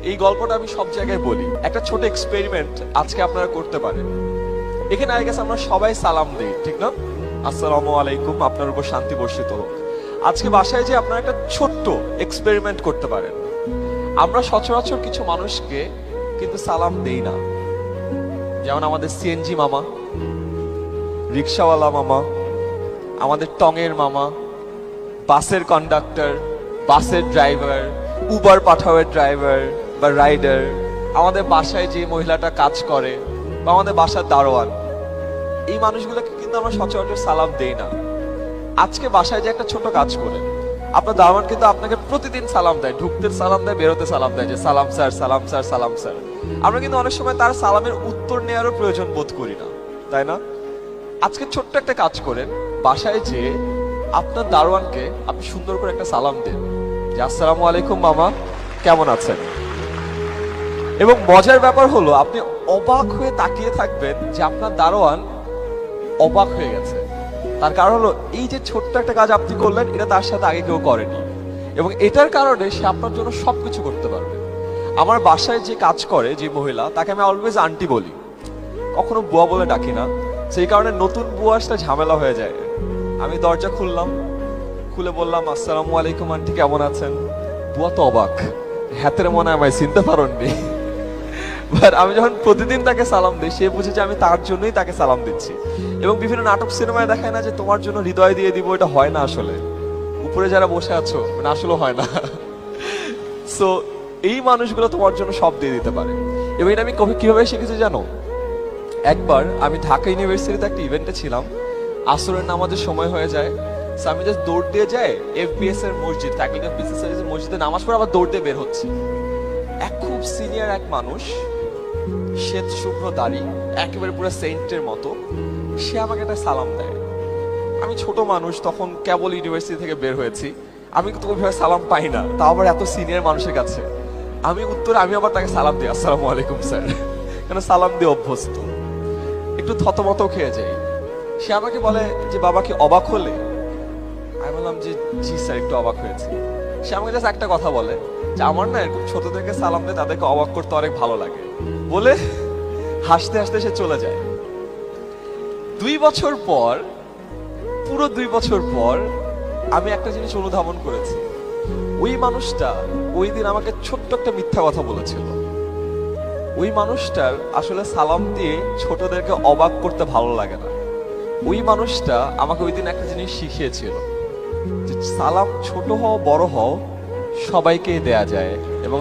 এই গল্পটা আমি সব জায়গায় বলি। একটা ছোট এক্সপেরিমেন্ট আজকে আপনারা করতে পারেন। এখানে আই গেস আমরা সবাই সালাম দিই, ঠিক না? আসসালামু আলাইকুম, আপনার উপর শান্তি বর্ষিত হোক। আজকে বাসায় যে আপনারা একটা ছোট্ট এক্সপেরিমেন্ট করতে পারেন। আমরা সচরাচর কিছু মানুষকে কিন্তু সালাম দেই না, যেমন আমাদের সিএনজি মামা, রিক্সাওয়ালা মামা, আমাদের টঙের মামা, বাসের কন্ডাক্টর, বাসের ড্রাইভার, উবার পাঠাওয়ের ড্রাইভার বা রাইডার, আমাদের বাসায় যে মহিলাটা কাজ করে বা আমাদের বাসার দারোয়ান, এই মানুষগুলোকে কিন্তু আমরা সচরাচর সালাম দেই না। আজকে বাসায় যে একটা ছোট কাজ করে, আপনার দারোয়ান কিন্তু আপনাকে প্রতিদিন সালাম দেয়, ঢুকতে সালাম দেয়, বেরোতে সালাম দেয়, যে সালাম স্যার, সালাম স্যার, সালাম স্যার। আমরা কিন্তু অনেক সময় তার সালামের উত্তর নেওয়ারও প্রয়োজন বোধ করি না, তাই না? আজকে ছোট্ট একটা কাজ করেন, বাসায় যে আপনার দারোয়ানকে আপনি সুন্দর করে একটা সালাম দেন, যে আসসালামু আলাইকুম মামা, কেমন আছেন? এবং মজার ব্যাপার হলো আপনি অবাক হয়ে তাকিয়ে থাকবেন যে আপনার দারোয়ান অবাক হয়ে গেছে। তার কারণ হলো এই যে ছোট্ট একটা কাজ আপনি করলেন, এটা তার সাথে আগে কেউ করেনি, এবং এটার কারণে সে আপনার জন্য সবকিছু করতে পারবে। আমার বাসায় যে কাজ করে যে মহিলা, তাকে আমি অলওয়েজ আন্টি বলি, কখনো বুয়া বলে ডাকি না। সেই কারণে নতুন বুয়া আসলে ঝামেলা হয়ে যায়। আমি দরজা খুললাম, খুলে বললাম আসসালামু আলাইকুম আন্টি, কেমন আছেন? বুয়া তো অবাক, হাতের মনে আমায় চিনতে পারেননি। বাট আমি যখন প্রতিদিন তাকে সালাম দিই, সে বুঝে যে আমি তার জন্যই তাকে সালাম দিচ্ছি। এবং বিভিন্ন নাটক সিনেমায় দেখায় না যে তোমার জন্য হৃদয় দিয়ে দিব, এটা হয় না আসলে। উপরে যারা বসে আছো, মানে আসলে হয় না। সো এই মানুষগুলো তোমার জন্য সব দিয়ে দিতে পারে। এবং এটা আমি কিভাবে শিখেছি জানো? একবার আমি ঢাকা ইউনিভার্সিটিতে একটা ইভেন্টে ছিলাম, আসরের নামাজের সময় হয়ে যায়। সো আমি জাস্ট দৌড় দিয়ে যাই এফবিএস এর মসজিদ, ফ্যাকাল্টি অফ বিজনেস স্টাডিজ মসজিদে নামাজ পড়ে আবার দৌড় দিয়ে বের হচ্ছে। এক খুব সিনিয়র এক মানুষ, শ্বেত শুভ্র দাড়ি, একেবারে পুরো সেন্টের মতো, সে আমাকে একটা সালাম দেয়। আমি ছোট মানুষ, তখন কেবল ইউনিভার্সিটি থেকে বের হয়েছি, আমি কিন্তু ওইভাবে সালাম পাই না, তাও আবার এত সিনিয়র মানুষের কাছে। আমি আবার তাকে সালাম দিই, আসসালামু আলাইকুম স্যার, কেন সালাম দিয়ে অভ্যস্ত। একটু থতমত খেয়ে যাই। সে আমাকে বলে যে বাবা কি অবাক হলে? আমি বললাম যে জি স্যার, একটু অবাক হয়েছি। সে আমাকে জাস্ট একটা কথা বলে যে আমার না এরকম ছোটদেরকে সালাম দিয়ে তাদেরকে অবাক করতে অনেক ভালো লাগে, বলে হাসতে হাসতে সে চলে যায়। 2 বছর পর, পুরো 2 বছর পর আমি একটা জিনিস অনুধাবন করেছি। ওই মানুষটা ওই দিন আমাকে ছোট্ট একটা মিথ্যা কথা বলেছিল। ওই মানুষটার আসলে সালাম দিয়ে ছোটদেরকে অবাক করতে ভালো লাগে না। ওই মানুষটা আমাকে ওই দিন একটা জিনিস শিখিয়েছিল, যে সালাম ছোট হও বড় হও সবাইকে দেয়া যায়, এবং